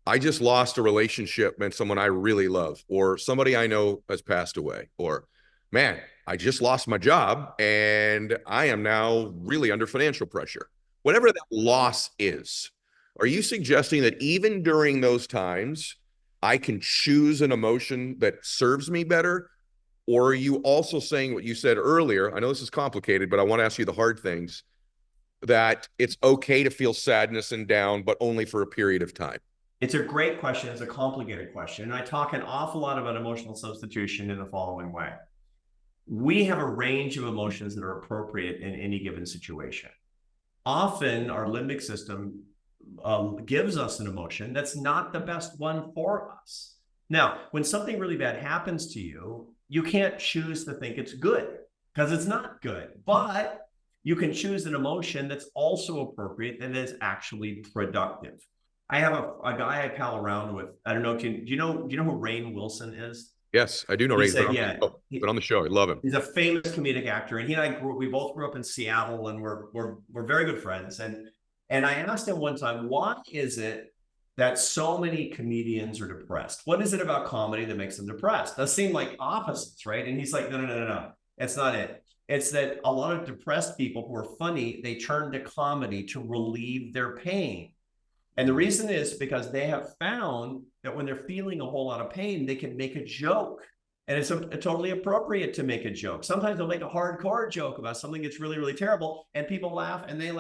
I just lost a relationship and someone I really love, or somebody I know has passed away, or man, I just lost my job and I am now really under financial pressure. Whatever that loss is, are you suggesting that even during those times, I can choose an emotion that serves me better? Or are you also saying what you said earlier? I know this is complicated, but I want to ask you the hard things, that it's okay to feel sadness and down, but only for a period of time. It's a great question. It's a complicated question. And I talk an awful lot about emotional substitution in the following way. We have a range of emotions that are appropriate in any given situation. Often our limbic system gives us an emotion that's not the best one for us. Now, when something really bad happens to you, you can't choose to think it's good because it's not good, but you can choose an emotion that's also appropriate and is actually productive. I have a guy I pal around with. I don't know if do you know who Rainn Wilson is? Yes, I do know He's Ray's been a, on, yeah, been on the show. I love him. he's a famous comedic actor, and he and we both grew up in Seattle, and we're very good friends. And I asked him one time, why is it that so many comedians are depressed? What is it about comedy that makes them depressed? Those seem like opposites, right? And he's like, no. It's not it. It's that a lot of depressed people who are funny, they turn to comedy to relieve their pain. And the reason is because they have found that when they're feeling a whole lot of pain, they can make a joke. And it's totally appropriate to make a joke. Sometimes they'll make a hardcore joke about something that's really, really terrible, and people laugh and they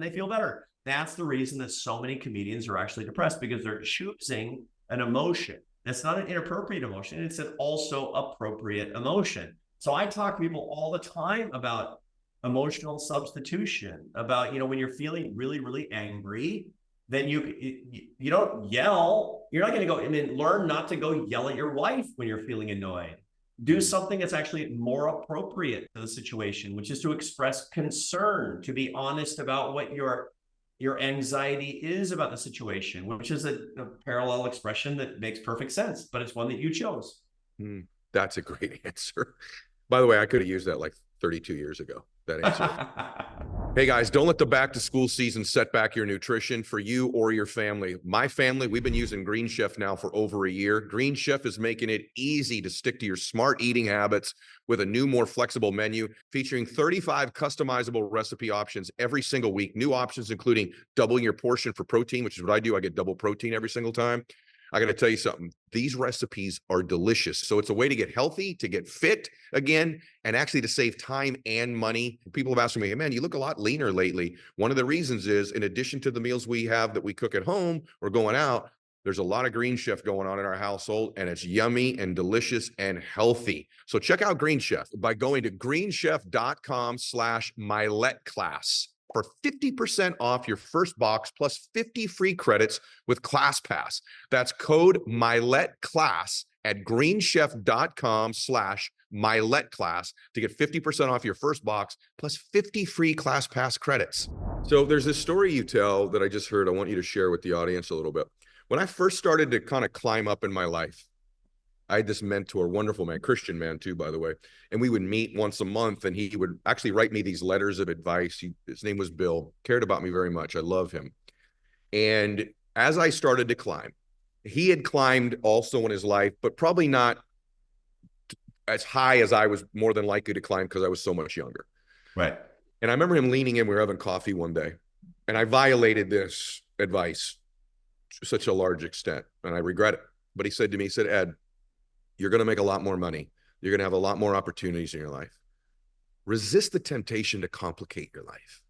feel better. That's the reason that so many comedians are actually depressed, because they're choosing an emotion. It's not an inappropriate emotion. It's an also appropriate emotion. So I talk to people all the time about emotional substitution, about, when you're feeling really, really angry, then you don't yell. You're not going to go, learn not to go yell at your wife when you're feeling annoyed. Do something that's actually more appropriate to the situation, which is to express concern, to be honest about what your anxiety is about the situation, which is a parallel expression that makes perfect sense, but it's one that you chose. That's a great answer. By the way, I could have used that like 32 years ago, that answer. Hey guys, don't let the back to school season set back your nutrition for you or your family. My family, we've been using Green Chef now for over a year. Green Chef is making it easy to stick to your smart eating habits with a new, more flexible menu featuring 35 customizable recipe options every single week. New options including doubling your portion for protein, which is what I do. I get double protein every single time. I got to tell you something. These recipes are delicious. So it's a way to get healthy, to get fit again, and actually to save time and money. People have asked me, hey, man, you look a lot leaner lately. One of the reasons is, in addition to the meals we have that we cook at home or going out, there's a lot of Green Chef going on in our household, and it's yummy and delicious and healthy. So check out Green Chef by going to greenchef.com/Mylett class for 50% off your first box plus 50 free credits with ClassPass. That's code Mylett class at greenchef.com/Mylett class to get 50% off your first box plus 50 free ClassPass credits. So there's this story you tell that I just heard. I want you to share with the audience a little bit. When I first started to kind of climb up in my life, I had this mentor, wonderful man, Christian man too, by the way. And we would meet once a month, and he would actually write me these letters of advice. His name was Bill, cared about me very much. I love him. And as I started to climb, he had climbed also in his life, but probably not as high as I was more than likely to climb because I was so much younger. Right. And I remember him leaning in. We were having coffee one day, and I violated this advice to such a large extent, and I regret it. But he said to me, he said, Ed, you're going to make a lot more money. You're going to have a lot more opportunities in your life. Resist the temptation to complicate your life.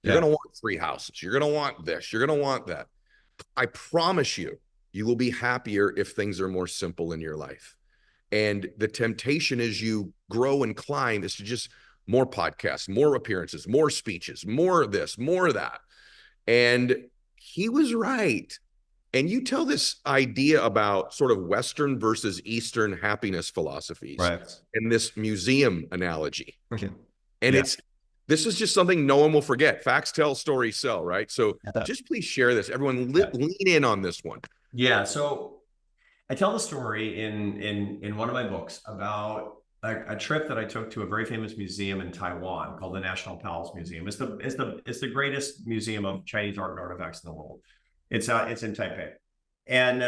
You're going to want 3 houses. You're going to want this. You're going to want that. I promise you, you will be happier if things are more simple in your life. And the temptation as you grow and climb is to just more podcasts, more appearances, more speeches, more of this, more of that. And he was right. And you tell this idea about sort of Western versus Eastern happiness philosophies, Right. and this museum analogy. Okay. And Yeah. this is just something no one will forget. Facts tell, stories sell, right? So just please share this. Everyone lean in on this one. Yeah. So I tell the story in one of my books about a trip that I took to a very famous museum in Taiwan called the National Palace Museum. It's the greatest museum of Chinese art and artifacts in the world. It's in Taipei, and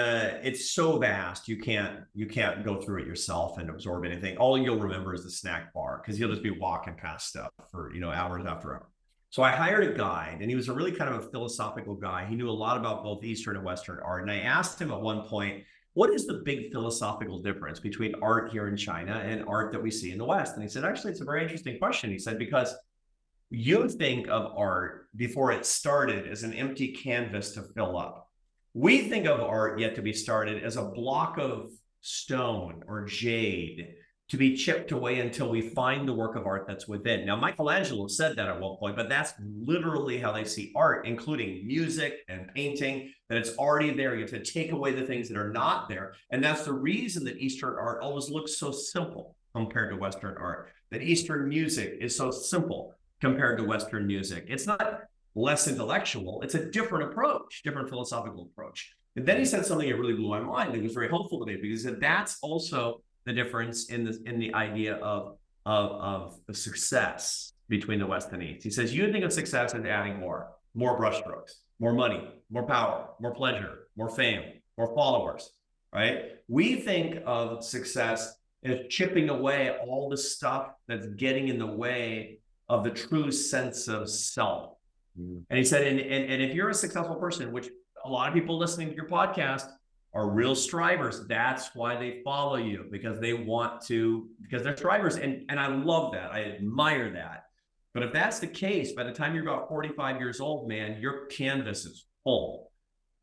it's so vast you can't go through it yourself and absorb anything. All you'll remember is the snack bar, because you'll just be walking past stuff for hours after hours. So I hired a guide, and he was a really kind of a philosophical guy. He knew a lot about both Eastern and Western art. And I asked him at one point, what is the big philosophical difference between art here in China and art that we see in the West? And he said, actually, it's a very interesting question. He said, because you think of art before it started as an empty canvas to fill up. We think of art yet to be started as a block of stone or jade to be chipped away until we find the work of art that's within. Now, Michelangelo said that at one point, but that's literally how they see art, including music and painting, that it's already there. You have to take away the things that are not there. And that's the reason that Eastern art always looks so simple compared to Western art, that Eastern music is so simple compared to Western music. It's not less intellectual. It's a different approach, different philosophical approach. And then he said something that really blew my mind. It was very helpful to me, because he said that's also the difference in the idea of the success between the West and East. He says, you think of success as adding more brushstrokes, more money, more power, more pleasure, more fame, more followers, right? We think of success as chipping away all the stuff that's getting in the way of the true sense of self. And he said, and if you're a successful person, which a lot of people listening to your podcast are real strivers, that's why they follow you, because they want to, because they're strivers. And I love that. I admire that. But if that's the case, by the time you're about 45 years old, man, your canvas is full.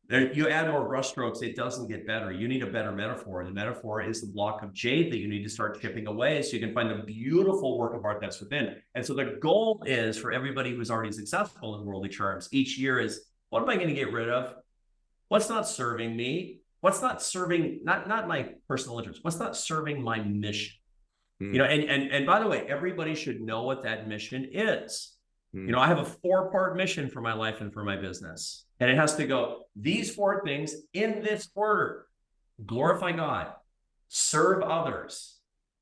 You add more brushstrokes, it doesn't get better. You need a better metaphor. The metaphor is the block of jade that you need to start chipping away so you can find the beautiful work of art that's within. And so the goal is for everybody who's already successful in worldly charms each year is, what am I going to get rid of? What's not serving me? What's not serving, not my personal interest? What's not serving my mission? And by the way, everybody should know what that mission is. I have a 4-part mission for my life and for my business. And it has to go, these 4 things in this order: glorify God, serve others,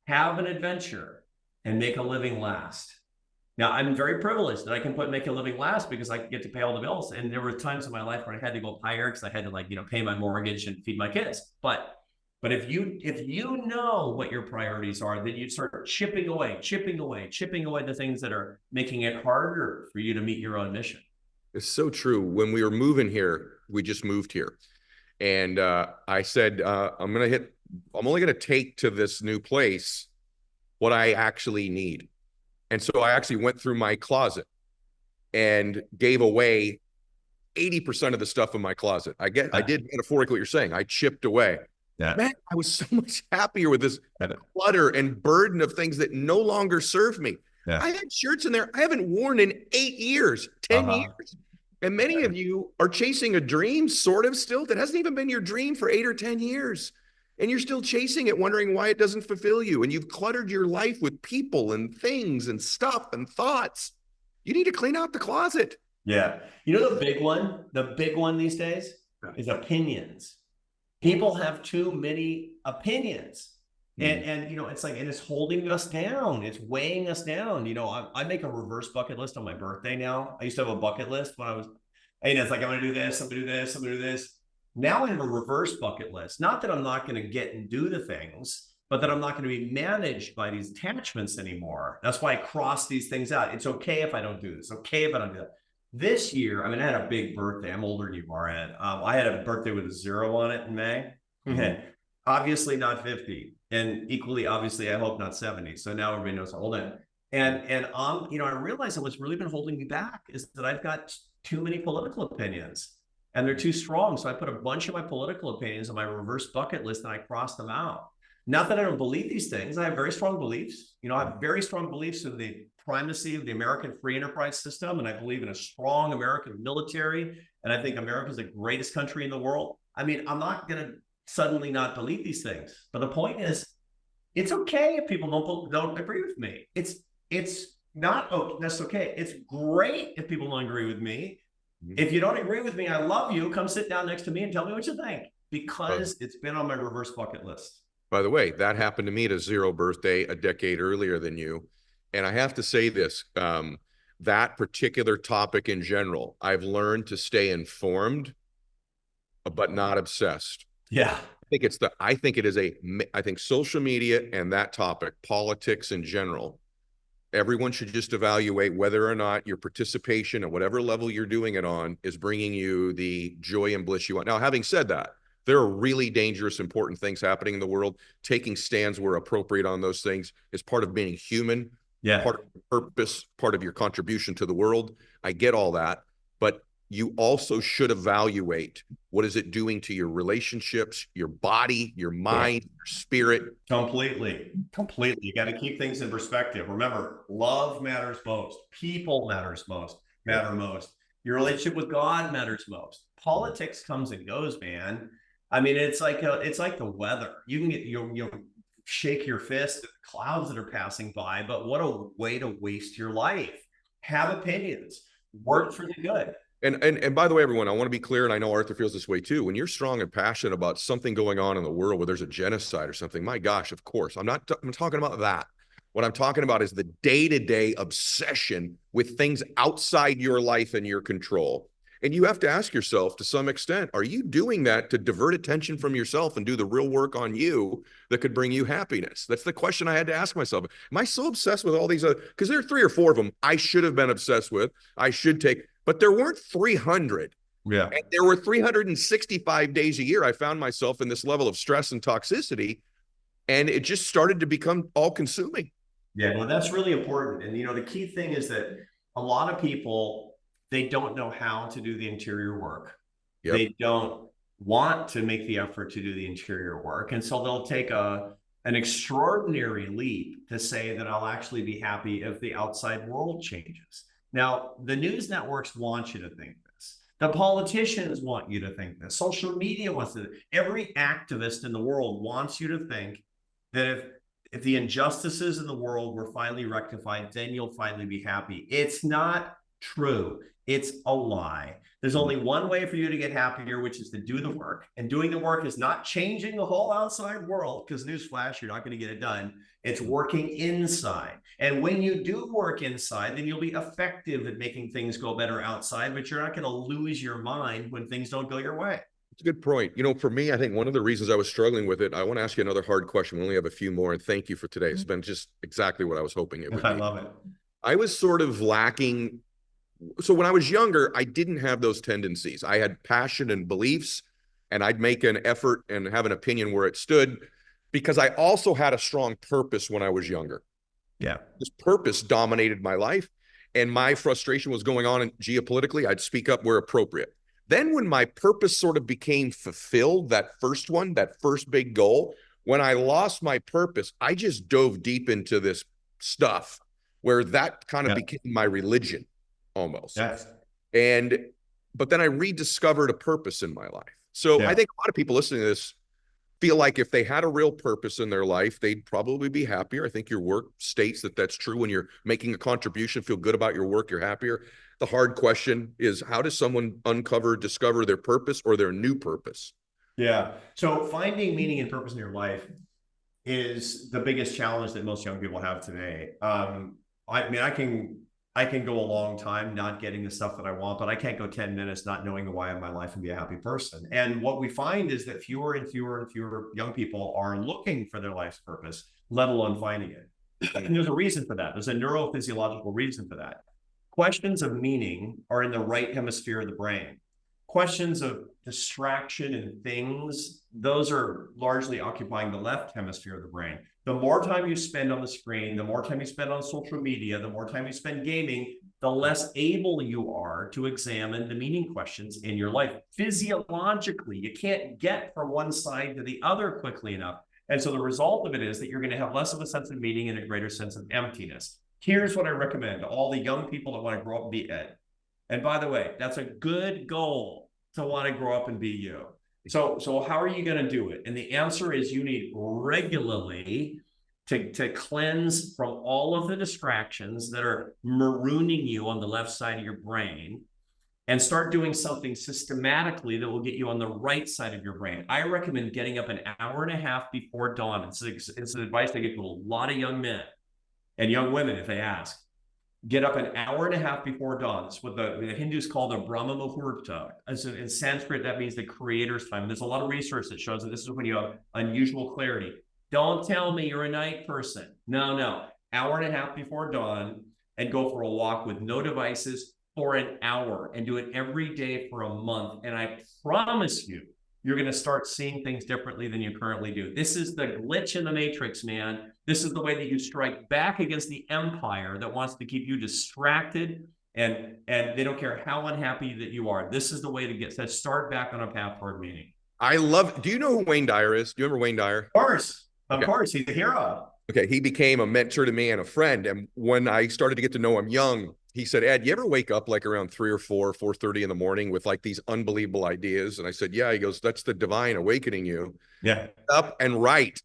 have an adventure, and make a living last. Now, I'm very privileged that I can make a living last, because I get to pay all the bills. And there were times in my life where I had to go higher because I had to pay my mortgage and feed my kids. But if you know what your priorities are, then you start chipping away the things that are making it harder for you to meet your own mission. It's so true. When we were moving here, we just moved here. And I said, I'm only going to take to this new place what I actually need. And so I actually went through my closet and gave away 80% of the stuff in my closet. I did metaphorically what you're saying. I chipped away. Yeah. Man, I was so much happier with this clutter and burden of things that no longer serve me. Yeah. I had shirts in there I haven't worn in 8 years, 10 years. And many of you are chasing a dream sort of still that hasn't even been your dream for 8 or 10 years. And you're still chasing it, wondering why it doesn't fulfill you. And you've cluttered your life with people and things and stuff and thoughts. You need to clean out the closet. Yeah. The big one these days is opinions. People have too many opinions. And it's like, and it's holding us down. It's weighing us down. I make a reverse bucket list on my birthday now. I used to have a bucket list when I was, it's like, I'm going to do this, I'm going to do this, I'm going to do this. Now I have a reverse bucket list. Not that I'm not going to get and do the things, but that I'm not going to be managed by these attachments anymore. That's why I cross these things out. It's okay if I don't do this. Okay if I don't do that. This year, I had a big birthday. I'm older than you are, Ed. I had a birthday with a 0 on it in May. Mm-hmm. Obviously not 50. And equally, obviously, I hope not 70. So now everybody knows how old I am. And I realized that what's really been holding me back is that I've got too many political opinions. And they're too strong. So I put a bunch of my political opinions on my reverse bucket list and I crossed them out. Not that I don't believe these things. I have very strong beliefs. I have very strong beliefs in the primacy of the American free enterprise system. And I believe in a strong American military. And I think America is the greatest country in the world. I mean, I'm not going to suddenly not believe these things. But the point is, it's okay if people don't agree with me. It's not, oh, that's okay. It's great if people don't agree with me. If you don't agree with me, I love you. Come sit down next to me and tell me what you think, because it's been on my reverse bucket list. By the way, that happened to me at a 0 birthday a decade earlier than you. And I have to say this, that particular topic in general, I've learned to stay informed, but not obsessed. Yeah. I think social media and that topic, politics in general, everyone should just evaluate whether or not your participation at whatever level you're doing it on is bringing you the joy and bliss you want. Now, having said that, there are really dangerous, important things happening in the world. Taking stands where appropriate on those things is part of being human, part of your purpose, part of your contribution to the world. I get all that, but you also should evaluate what is it doing to your relationships, your body, your mind, your spirit. Completely. You got to keep things in perspective. Remember, love matters most. People matter most. Your relationship with God matters most. Politics comes and goes, man. I mean, it's like the weather. You can get shake your fist at the clouds that are passing by, but what a way to waste your life. Have opinions. Work for the good. And by the way, everyone, I want to be clear, and I know Arthur feels this way too. When you're strong and passionate about something going on in the world where there's a genocide or something, my gosh, of course, I'm talking about that. What I'm talking about is the day-to-day obsession with things outside your life and your control. And you have to ask yourself, to some extent, are you doing that to divert attention from yourself and do the real work on you that could bring you happiness? That's the question I had to ask myself. Am I so obsessed with all these because there are 3 or 4 of them I should have been obsessed with. I should take, but there weren't 300. Yeah. And there were 365 days a year I found myself in this level of stress and toxicity, and it just started to become all-consuming. Yeah, well, that's really important. And, the key thing is that a lot of people, they don't know how to do the interior work. Yep. They don't want to make the effort to do the interior work. And so they'll take an extraordinary leap to say that I'll actually be happy if the outside world changes. Now, the news networks want you to think this. The politicians want you to think this. Social media wants to. Every activist in the world wants you to think that if the injustices in the world were finally rectified, then you'll finally be happy. It's not true. It's a lie. There's only one way for you to get happier, which is to do the work. And doing the work is not changing the whole outside world, because newsflash, you're not going to get it done. It's working inside. And when you do work inside, then you'll be effective at making things go better outside, but you're not going to lose your mind when things don't go your way. It's a good point. For me, I think one of the reasons I was struggling with it, I want to ask you another hard question. We only have a few more, and thank you for today. It's been just exactly what I was hoping it would be. I love it. I was sort of lacking. So when I was younger, I didn't have those tendencies. I had passion and beliefs, and I'd make an effort and have an opinion where it stood, because I also had a strong purpose when I was younger. Yeah. This purpose dominated my life, and my frustration was going on geopolitically. I'd speak up where appropriate. Then when my purpose sort of became fulfilled, that first big goal, when I lost my purpose, I just dove deep into this stuff where that kind of became my religion almost. Yes. But then I rediscovered a purpose in my life. So I think a lot of people listening to this feel like if they had a real purpose in their life, they'd probably be happier. I think your work states that that's true. When you're making a contribution, feel good about your work, you're happier. The hard question is, how does someone discover their purpose or their new purpose? Yeah. So finding meaning and purpose in your life is the biggest challenge that most young people have today. I can go a long time not getting the stuff that I want, but I can't go 10 minutes not knowing the why of my life and be a happy person. And what we find is that fewer and fewer and fewer young people are looking for their life's purpose, let alone finding it. And there's a reason for that. There's a neurophysiological reason for that. Questions of meaning are in the right hemisphere of the brain. Questions of distraction and things, those are largely occupying the left hemisphere of the brain. The more time you spend on the screen, the more time you spend on social media, the more time you spend gaming, the less able you are to examine the meaning questions in your life. Physiologically, you can't get from one side to the other quickly enough. And so the result of it is that you're going to have less of a sense of meaning and a greater sense of emptiness. Here's what I recommend to all the young people that want to grow up and be Ed. And by the way, that's a good goal to want to grow up and be you. So how are you going to do it? And the answer is you need regularly to cleanse from all of the distractions that are marooning you on the left side of your brain and start doing something systematically that will get you on the right side of your brain. I recommend getting up an hour and a half before dawn. It's an advice I give to a lot of young men and young women if they ask. Get up an hour and a half before dawn. It's what the Hindus call the Brahma Muhurta. In Sanskrit, that means the creator's time. There's a lot of research that shows that this is when you have unusual clarity. Don't tell me you're a night person. No. Hour and a half before dawn and go for a walk with no devices for an hour and do it every day for a month. And I promise you, you're going to start seeing things differently than you currently do. This is the glitch in the matrix, man. This is the way that you strike back against the empire that wants to keep you distracted and they don't care how unhappy that you are. This is the way to start back on a path toward meaning. Do you know who Wayne Dyer is? Do you remember Wayne Dyer? Of course, he's a hero. Okay, he became a mentor to me and a friend. And when I started to get to know him young, he said, Ed, you ever wake up like around 3 or 4, 4:30 in the morning with like these unbelievable ideas? And I said, yeah. He goes, that's the divine awakening you. Yeah. Up and write.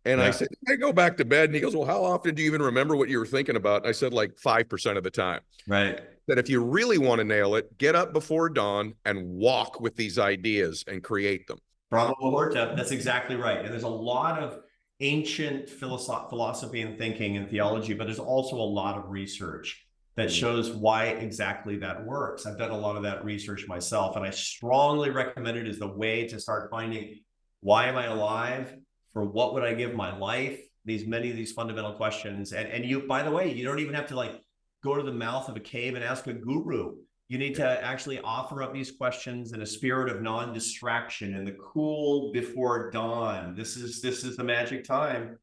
And I said, I go back to bed. And he goes, well, how often do you even remember what you were thinking about? And I said, like 5% of the time. Right. That if you really want to nail it, get up before dawn and walk with these ideas and create them. Brahma Muhurta, that's exactly right. And there's a lot of ancient philosophy and thinking and theology, but there's also a lot of research that shows why exactly that works. I've done a lot of that research myself, and I strongly recommend it as the way to start finding, why am I alive? For what would I give my life? Many of these fundamental questions. And you, by the way, you don't even have to like go to the mouth of a cave and ask a guru. You need to actually offer up these questions in a spirit of non-distraction in the cool before dawn. This is the magic time.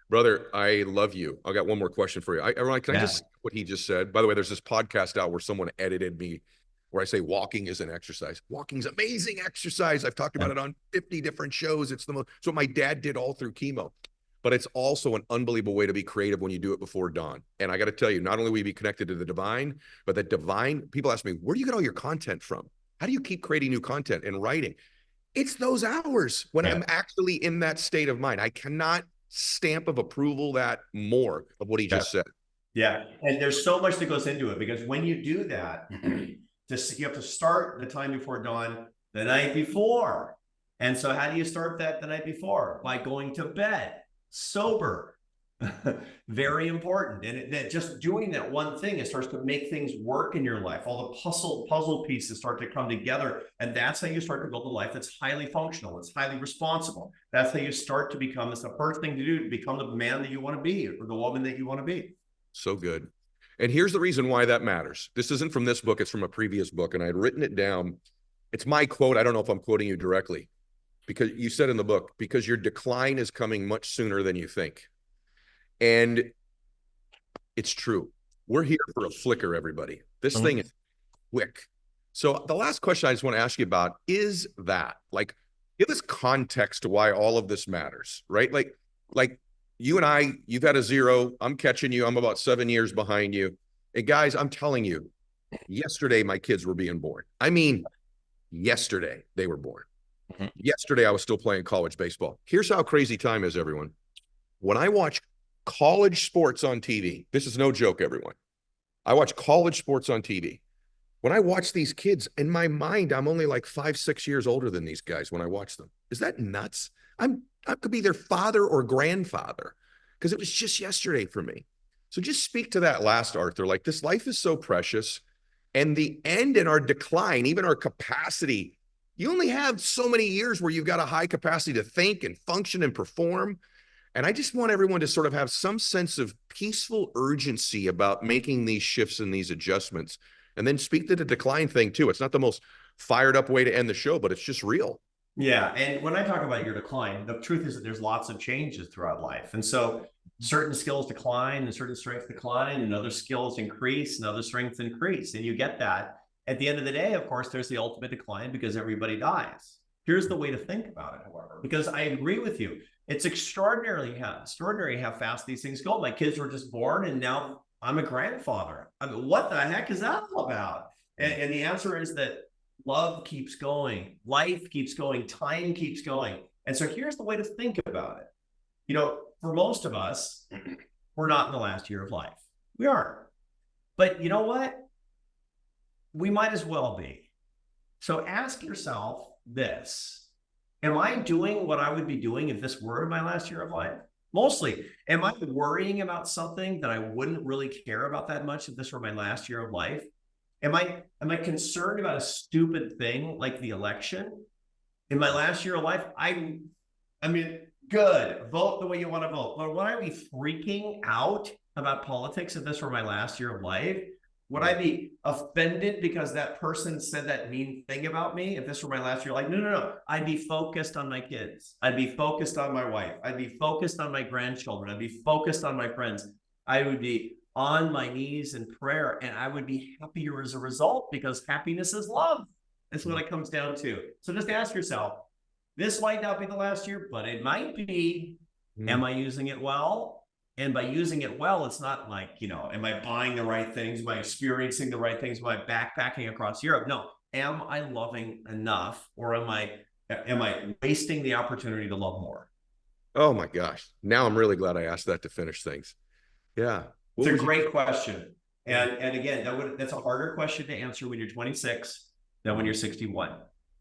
Brother, I love you. I got one more question for you. Can I just what he just said? By the way, there's this podcast out where someone edited me where I say walking is an exercise. Walking's amazing exercise. I've talked about it on 50 different shows. It's what my dad did all through chemo. But it's also an unbelievable way to be creative when you do it before dawn. And I got to tell you, not only will you be connected to the divine, but the divine, people ask me, where do you get all your content from? How do you keep creating new content and writing? It's those hours when I'm actually in that state of mind. I cannot stamp of approval that more of what he just said. Yeah. And there's so much that goes into it, because when you do that, you have to start the time before dawn the night before. And so how do you start that the night before? By going to bed sober. Very important. And just doing that one thing, it starts to make things work in your life. All the puzzle pieces start to come together. And that's how you start to build a life that's highly functional. It's highly responsible. That's how you start to become, it's the first thing to do to become the man that you want to be or the woman that you want to be. So good. And here's the reason why that matters. This isn't from this book. It's from a previous book. And I had written it down. It's my quote. I don't know if I'm quoting you directly, because you said in the book, because your decline is coming much sooner than you think. And it's true. We're here for a flicker, everybody. This thing is quick. So the last question I just want to ask you about is that, like, give us context to why all of this matters, right? Like you and I, you've had a 0. I'm catching you. I'm about 7 years behind you. And guys, I'm telling you, yesterday my kids were being born. I mean, yesterday they were born. Yesterday I was still playing college baseball. Here's how crazy time is, everyone. When I watch college sports on TV, this is no joke, everyone. I watch college sports on TV. When I watch these kids, in my mind, I'm only like 5, 6 years older than these guys when I watch them. Is that nuts? I could be their father or grandfather, because it was just yesterday for me. So just speak to that last, Arthur. Like, this life is so precious, and the end in our decline, even our capacity, you only have so many years where you've got a high capacity to think and function and perform. And I just want everyone to sort of have some sense of peaceful urgency about making these shifts and these adjustments. And then speak to the decline thing too. It's not the most fired up way to end the show, but it's just real. Yeah. And when I talk about your decline, the truth is that there's lots of changes throughout life. And so certain skills decline and certain strengths decline and other skills increase and other strengths increase. And you get that. At the end of the day, of course, there's the ultimate decline because everybody dies. Here's the way to think about it, however, because I agree with you. It's extraordinary how fast these things go. My kids were just born, and now I'm a grandfather. I mean, what the heck is that all about? And the answer is that love keeps going, life keeps going, time keeps going. And so here's the way to think about it. You know, for most of us, we're not in the last year of life. We aren't. But you know what? We might as well be. So ask yourself this: am I doing what I would be doing if this were my last year of life? Mostly, am I worrying about something that I wouldn't really care about that much if this were my last year of life? Am I concerned about a stupid thing like the election? In my last year of life, I mean, good. Vote the way you want to vote. But would I be freaking out about politics if this were my last year of life? Would I be offended because that person said that mean thing about me if this were my last year? Like, no. I'd be focused on my kids. I'd be focused on my wife. I'd be focused on my grandchildren. I'd be focused on my friends. I would be on my knees in prayer, and I would be happier as a result, because happiness is love. That's what it comes down to. So just ask yourself, this might not be the last year, but it might be. Am I using it well? And by using it well, it's not like, you know, am I buying the right things? Am I experiencing the right things? Am I backpacking across Europe? No. Am I loving enough, or am I wasting the opportunity to love more? Oh my gosh. Now I'm really glad I asked that to finish things. Yeah. It's a great question. And again, that's a harder question to answer when you're 26 than when you're 61.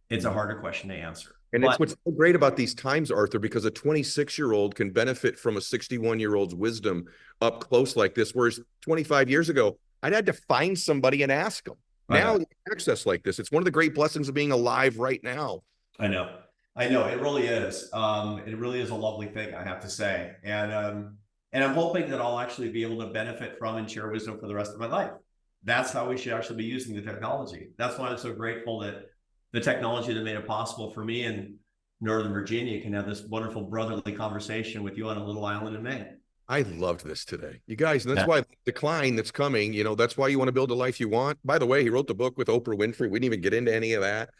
It's a harder question to answer. And it's what's so great about these times, Arthur, because a 26-year-old can benefit from a 61-year-old's wisdom up close like this, whereas 25 years ago, I'd had to find somebody and ask them. Now, you have access like this. It's one of the great blessings of being alive right now. I know. It really is. It really is a lovely thing, I have to say. And I'm hoping that I'll actually be able to benefit from and share wisdom for the rest of my life. That's how we should actually be using the technology. That's why I'm so grateful that the technology that made it possible for me in Northern Virginia can have this wonderful brotherly conversation with you on a little island in Maine. I loved this today. You guys, and that's why the decline that's coming, you know, that's why you want to build the life you want. By the way, he wrote the book with Oprah Winfrey. We didn't even get into any of that.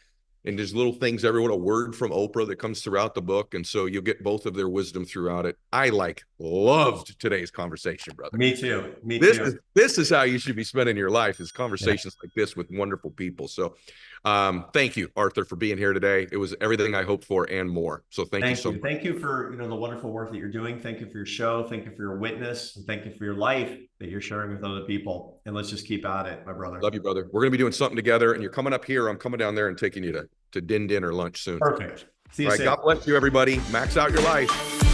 And there's little things, everyone, a word from Oprah that comes throughout the book. And so you'll get both of their wisdom throughout it. I loved today's conversation, brother. Me too. This is how you should be spending your life, is conversations like this with wonderful people. So thank you, Arthur, for being here today. It was everything I hoped for and more. So thank you so much. Thank you for, the wonderful work that you're doing. Thank you for your show. Thank you for your witness. And thank you for your life that you're sharing with other people. And let's just keep at it, my brother. Love you, brother. We're going to be doing something together, and you're coming up here. I'm coming down there and taking you to dinner lunch soon. Perfect. See you soon. God bless you, everybody. Max out your life.